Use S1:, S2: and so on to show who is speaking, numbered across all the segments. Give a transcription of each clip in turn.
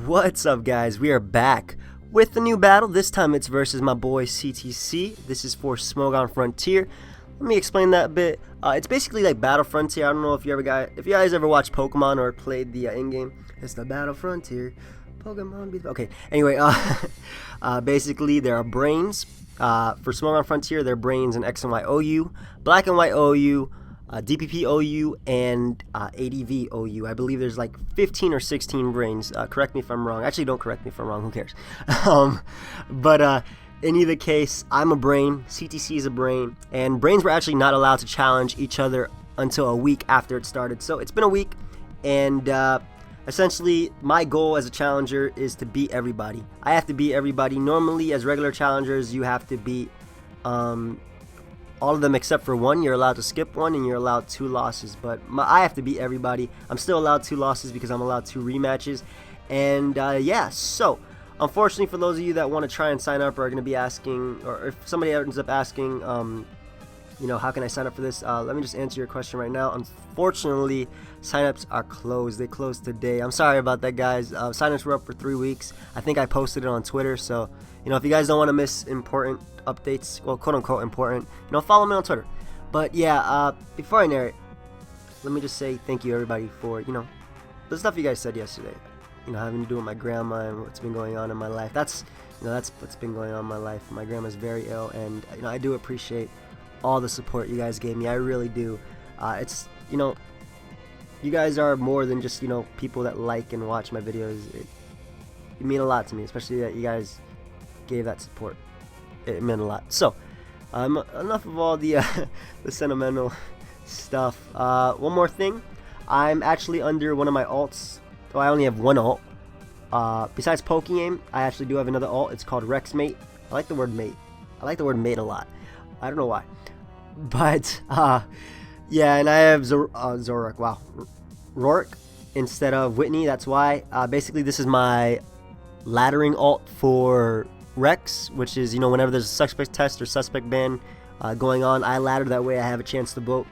S1: What's up, guys? We are back with a new battle. This time it's versus my boy CTC. This is for Smogon Frontier. Let me explain that a bit. It's basically like Battle Frontier. I don't know if you guys ever watched Pokemon or played the in-game. It's the Battle Frontier. Pokemon be okay. Anyway, basically there are brains. For Smogon Frontier, there are brains in X and Y OU, Black and White OU, DPP OU, and ADV OU. I believe there's like 15 or 16 brains. Correct me if I'm wrong. Actually, don't correct me if I'm wrong. Who cares? But in either case, I'm a brain. CTC is a brain. And brains were actually not allowed to challenge each other until a week after it started. So it's been a week. And essentially, my goal as a challenger is to beat everybody. I have to beat everybody. Normally, as regular challengers, you have to beat all of them except for one. You're allowed to skip one, and you're allowed 2 losses. But I have to beat everybody. I'm still allowed 2 losses because I'm allowed 2 rematches. And yeah, so unfortunately for those of you that want to try and sign up or are going to be asking, or if somebody ends up asking, you know, how can I sign up for this? Let me just answer your question right now. Unfortunately, signups are closed. They closed today. I'm sorry about that, guys. Signups were up for 3 weeks. I think I posted it on Twitter. So, you know, if you guys don't want to miss important updates, well, quote unquote important, you know, follow me on Twitter. But yeah, before I narrate, let me just say thank you everybody for, you know, the stuff you guys said yesterday. You know, having to do with my grandma and what's been going on in my life. That's what's been going on in my life. My grandma's very ill, and you know, I do appreciate all the support you guys gave me. I really do. It's, you know, you guys are more than just, you know, people that like and watch my videos. You mean a lot to me, especially that you guys gave that support. It meant a lot. So, enough of all the the sentimental stuff. One more thing. I'm actually under one of my alts. Oh, I only have one alt. Besides pokeaim, I actually do have another alt. It's called Rexmate. I like the word mate. I like the word mate a lot. I don't know why. But, yeah, and I have Zorak. Wow. Rorik instead of Whitney. That's why. Basically, this is my laddering alt for Rex, which is, you know, whenever there's a suspect test or suspect ban going on, I ladder. That way I have a chance to vote.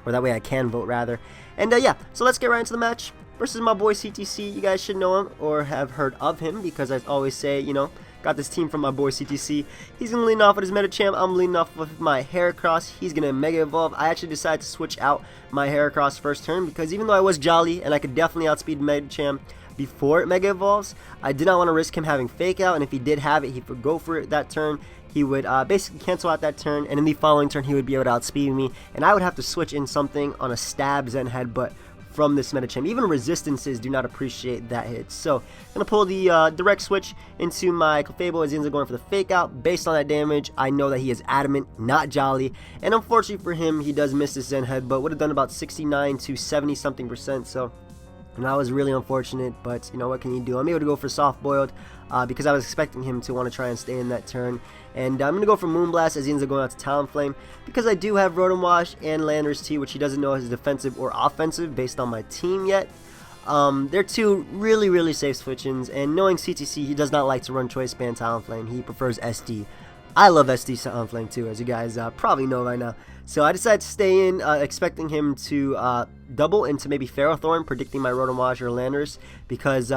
S1: Or that way I can vote, rather. And, yeah, so let's get right into the match. Versus my boy CTC. You guys should know him or have heard of him because I always say, you know, got this team from my boy CTC. He's going to lean off with his Metacham. I'm leaning off with my Heracross. He's going to Mega Evolve. I actually decided to switch out my Heracross first turn because even though I was Jolly and I could definitely outspeed Metacham before it Mega Evolves, I did not want to risk him having Fake Out, and if he did have it, he would go for it that turn. He would basically cancel out that turn, and in the following turn, he would be able to outspeed me, and I would have to switch in something on a stab Zen Headbutt from this Metacham. Even resistances do not appreciate that hit. So, I'm going to pull the direct switch into my Clefable as he ends up going for the Fake Out. Based on that damage, I know that he is Adamant, not Jolly. And unfortunately for him, he does miss this Zen Headbutt. Would have done about 69 to 70 something percent. So, and that was really unfortunate, but you know, what can you do? I'm able to go for Soft Boiled because I was expecting him to want to try and stay in that turn. And I'm going to go for Moonblast as he ends up going out to Talonflame because I do have Rotom Wash and Landorus T, which he doesn't know is defensive or offensive based on my team yet. They're 2 really, really safe switch-ins, and knowing CTC, he does not like to run Choice Band Talonflame. He prefers SD. I love SD Talonflame too, as you guys probably know by now. So I decided to stay in, expecting him to double into maybe Ferrothorn, predicting my Rotom Wash or Landorus, because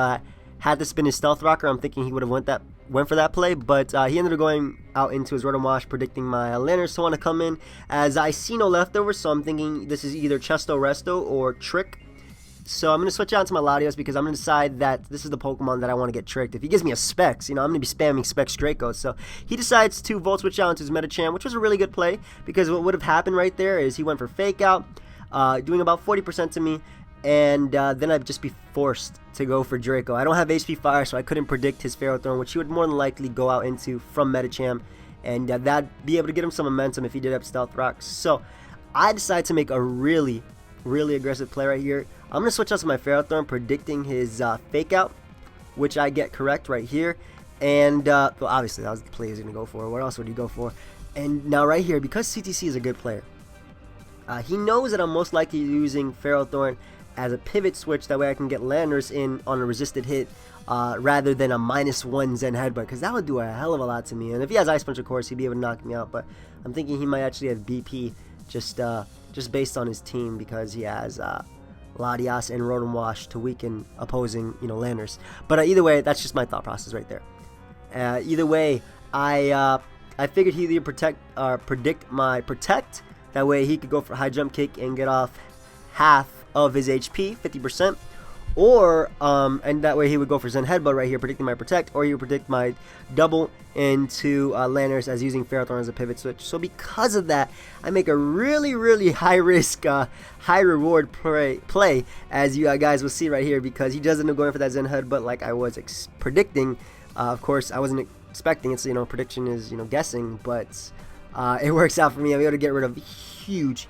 S1: had this been his Stealth Rocker, I'm thinking he would have went for that play, but he ended up going out into his Rotom Wash, predicting my Landorus to want to come in, as I see no leftovers, so I'm thinking this is either Chesto Resto or Trick. So I'm going to switch out to my Latios because I'm going to decide that this is the Pokemon that I want to get tricked. If he gives me a Specs, you know, I'm going to be spamming Specs Draco. So he decides to Volt Switch out into his Metacham, which was a really good play because what would have happened right there is he went for Fake Out, doing about 40% to me, and then I'd just be forced to go for Draco. I don't have HP Fire, so I couldn't predict his Ferrothorn, which he would more than likely go out into from Metacham, and that'd be able to get him some momentum if he did have Stealth Rocks. So I decided to make a really aggressive play right here. I'm going to switch out to my Ferrothorn, predicting his Fake Out, which I get correct right here. And, well, obviously, that was the play he was going to go for. What else would he go for? And now right here, because CTC is a good player, he knows that I'm most likely using Ferrothorn as a pivot switch. That way I can get Landorus in on a resisted hit rather than a -1 Zen Headbutt, because that would do a hell of a lot to me. And if he has Ice Punch, of course, he'd be able to knock me out. But I'm thinking he might actually have BP just based on his team, because he has Latias and Rotom Wash to weaken opposing, landers. But either way, that's just my thought process right there. Either way, I figured he'd either predict my protect. That way he could go for high jump kick and get off half of his HP, 50%. Or, and that way he would go for Zen Headbutt right here, predicting my protect, or he would predict my double into Landers as using Ferrothorn as a pivot switch. So because of that, I make a really, really high risk, high reward play, as you guys will see right here, because he does end up going for that Zen Headbutt like I was predicting. Of course, I wasn't expecting it, so, prediction is, guessing, but it works out for me. I'm able to get rid of huge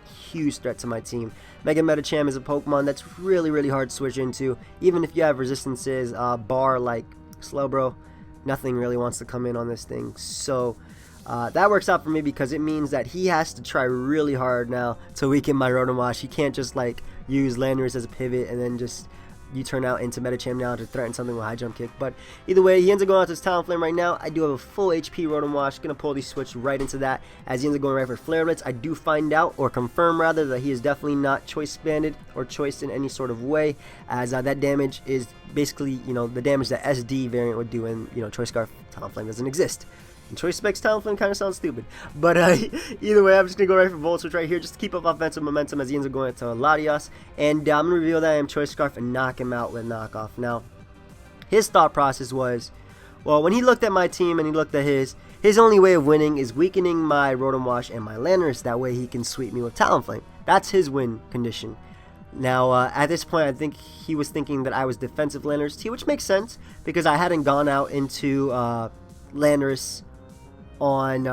S1: threat to my team. Mega Medicham is a Pokemon that's really, really hard to switch into. Even if you have resistances, bar like Slowbro, nothing really wants to come in on this thing. So that works out for me because it means that he has to try really hard now to weaken my Rotom Wash. He can't just like use Landorus as a pivot and then just turn out into Medicham now to threaten something with high jump kick. But either way, he ends up going out to his Talonflame right now. I do have a full HP Rotom Wash. Gonna pull these switch right into that as he ends up going right for Flare Blitz. I do find out, or confirm rather, that he is definitely not choice banded or choiced in any sort of way, as that damage is basically, the damage that SD variant would do when, Choice Scarf Talonflame doesn't exist. And Choice Specs Talonflame kind of sounds stupid. But either way, I'm just going to go right for Volt Switch right here just to keep up offensive momentum as he ends up going to Latias. And I'm going to reveal that I am Choice Scarf and knock him out with Knockoff. Now, his thought process was, well, when he looked at my team and he looked at his only way of winning is weakening my Rotom Wash and my Landorus. That way he can sweep me with Talonflame. That's his win condition. Now, at this point, I think he was thinking that I was defensive Landorus T, which makes sense because I hadn't gone out into Landorus on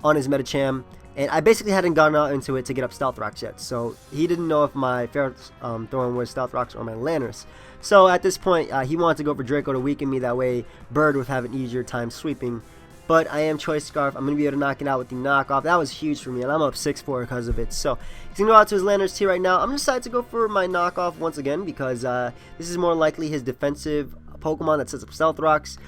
S1: on his Medicham, and I basically hadn't gone out into it to get up Stealth Rocks yet, so he didn't know if my Ferrothorn was Stealth Rocks or my Landorus. So at this point, he wanted to go for Draco to weaken me, that way Bird would have an easier time sweeping. But I am Choice Scarf. I'm going to be able to knock it out with the knockoff. That was huge for me, and I'm up 6-4 because of it. So he's going to go out to his Landorus T right now. I'm going to decide to go for my knockoff once again because this is more likely his defensive Pokemon that sets up Stealth Rocks.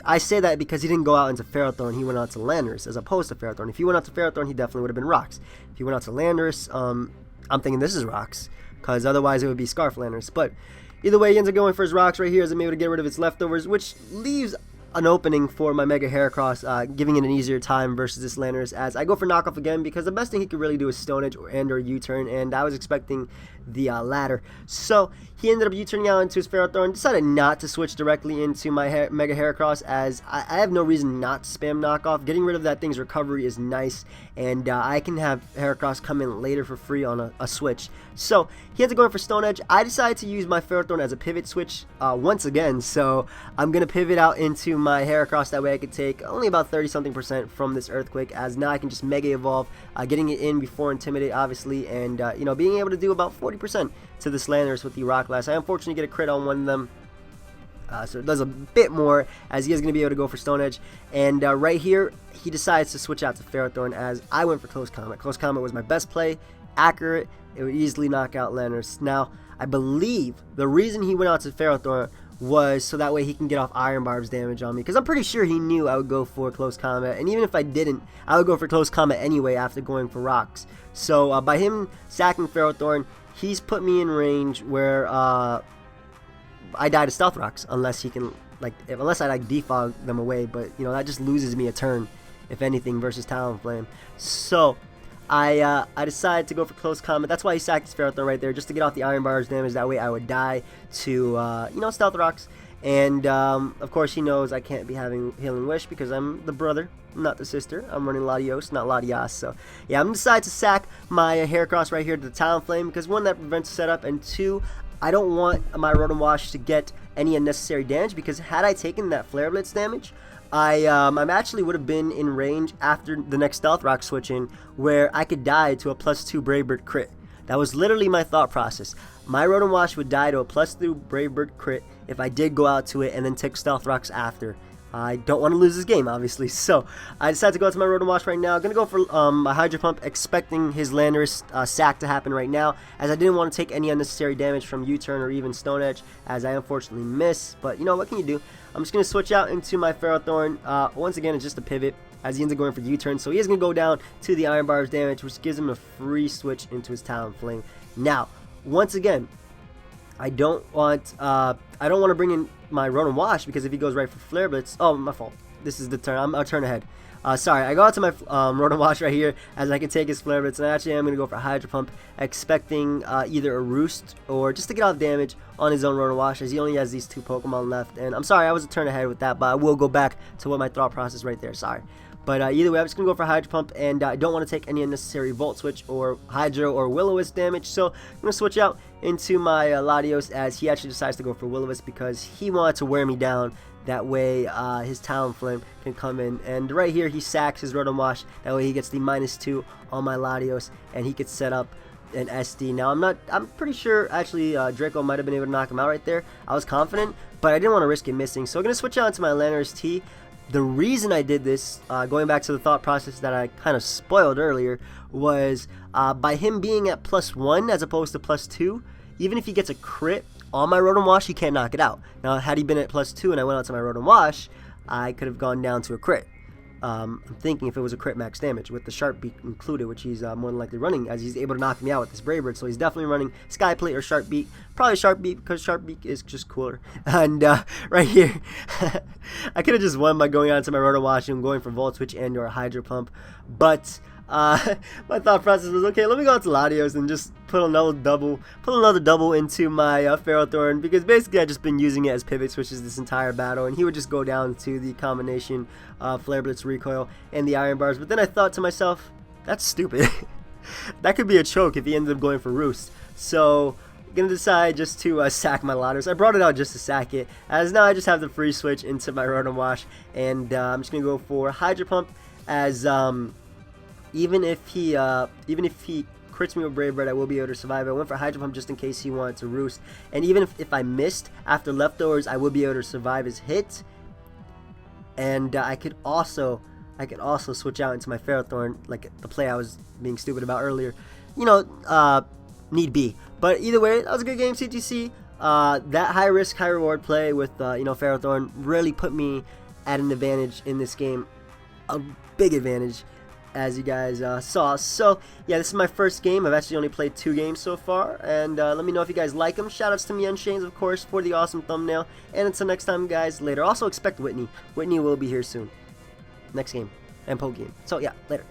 S1: I say that because he didn't go out into Ferrothorn, he went out to Landorus as opposed to Ferrothorn. If he went out to Ferrothorn, he definitely would have been Rocks. If he went out to Landorus, I'm thinking this is Rocks, because otherwise it would be Scarf Landorus. But either way, he ends up going for his Rocks right here as I'm able to get rid of its leftovers, which leaves an opening for my Mega Heracross, giving it an easier time versus this Landorus, as I go for knockoff again because the best thing he could really do is Stone Edge or U-turn, and I was expecting the latter. So he ended up U-turning out into his Ferrothorn, decided not to switch directly into my Mega Heracross, as I have no reason not to spam knockoff. Getting rid of that thing's recovery is nice, and I can have Heracross come in later for free on a switch. So he ends up going for Stone Edge. I decided to use my Ferrothorn as a pivot switch once again, so I'm going to pivot out into my Heracross. That way I could take only about 30-something% from this Earthquake, as now I can just Mega Evolve, getting it in before Intimidate, obviously, and being able to do about 40% to this Landorus with the Rock Blast. I unfortunately get a crit on one of them, so it does a bit more, as he is going to be able to go for Stone Edge. And right here, he decides to switch out to Ferrothorn, as I went for Close Combat. Close Combat was my best play, accurate, it would easily knock out Landorus. Now, I believe the reason he went out to Ferrothorn was so that way he can get off Iron Barb's damage on me, because I'm pretty sure he knew I would go for Close Combat, and even if I didn't, I would go for Close Combat anyway after going for Rocks. So by him sacking Ferrothorn, he's put me in range where I die to Stealth Rocks, unless he can, unless I defog them away, but that just loses me a turn, if anything, versus Talonflame. So I decided to go for Close Combat. That's why he sacked his Ferrothorn right there, just to get off the Iron Bar's damage. That way I would die to, Stealth Rocks. And, of course, he knows I can't be having Healing Wish because I'm the brother, not the sister. I'm running Latios, not Latias. So, yeah, I'm decided to sack my Heracross right here to the Talonflame because, one, that prevents setup, and two, I don't want my Rotom Wash to get any unnecessary damage, because had I taken that Flare Blitz damage, I actually would have been in range after the next Stealth Rock switch in, where I could die to a +2 Brave Bird crit. That was literally my thought process. My Rotom Wash would die to a +2 Brave Bird crit if I did go out to it and then take Stealth Rocks after. I don't want to lose this game, obviously, so I decided to go out to my Rotom Wash right now. I'm going to go for a Hydro Pump, expecting his Landorus sack to happen right now, as I didn't want to take any unnecessary damage from U-turn or even Stone Edge, as I unfortunately miss. But, what can you do? I'm just going to switch out into my Ferrothorn. Once again, it's just a pivot, as he ends up going for U-turn. So he is going to go down to the Iron Bar's damage, which gives him a free switch into his Talonflame. Now, once again, I don't want to bring in my Rotom Wash, because if he goes right for Flare Blitz, oh, my fault. This is the turn. I'll turn ahead. Sorry, I go out to my Rotom Wash right here, as I can take his Flare Blitz, and actually I'm going to go for Hydro Pump, expecting either a Roost or just to get off damage on his own Rotom Wash, as he only has these 2 Pokemon left. And I'm sorry, I was a turn ahead with that, but I will go back to what my thought process right there. Sorry. But either way, I'm just going to go for Hydro Pump, and I don't want to take any unnecessary Volt Switch or Hydro or Will-O-Wisp damage, so I'm going to switch out into my Latios, as he actually decides to go for Will-O-Wisp because he wanted to wear me down. That way his Talonflame can come in, and right here he sacks his Rotom Wash. That way he gets the -2 on my Latios, and he could set up an SD. Now I'm pretty sure actually Draco might have been able to knock him out right there. I was confident, but I didn't want to risk it missing, so I'm going to switch out into my Landorus T. The reason I did this, going back to the thought process that I kind of spoiled earlier, was by him being at +1 as opposed to +2, even if he gets a crit on my Rotom Wash, he can't knock it out. Now, had he been at +2 and I went out to my Rotom Wash, I could have gone down to a crit. I'm thinking if it was a crit max damage with the Sharp Beak included, which he's more than likely running, as he's able to knock me out with this Brave Bird. So he's definitely running Sky Plate or Sharp Beak. Probably Sharp Beak, because Sharp Beak is just cooler. And right here, I could have just won by going out to my Rotom Wash and going for Volt Switch and or Hydro Pump. But my thought process was, okay, let me go out to Latios and just put another double into my Ferrothorn, because basically I've just been using it as pivot switches this entire battle, and he would just go down to the combination Flare Blitz, Recoil, and the Iron Bars. But then I thought to myself, that's stupid. That could be a choke if he ended up going for Roost. So I'm gonna decide just to sack my Latios. I brought it out just to sack it, as now I just have the free switch into my Rotom Wash, and I'm just gonna go for Hydro Pump, as even if he crits me with Brave Bird, I will be able to survive. I went for Hydro Pump just in case he wanted to Roost, and even if I missed after leftovers, I will be able to survive his hit. And I could also switch out into my Ferrothorn, like the play I was being stupid about earlier, you know, need be. But either way, that was a good game, CTC. That high risk, high reward play with you know, Ferrothorn really put me at an advantage in this game, a big advantage, as you guys saw. So yeah, this is my first game. I've actually only played 2 games so far, and let me know if you guys like them. Shoutouts to Shanes, of course, for the awesome thumbnail, and until next time, guys, later. Also expect Whitney will be here soon, next game, and Pokeaim. So yeah, later.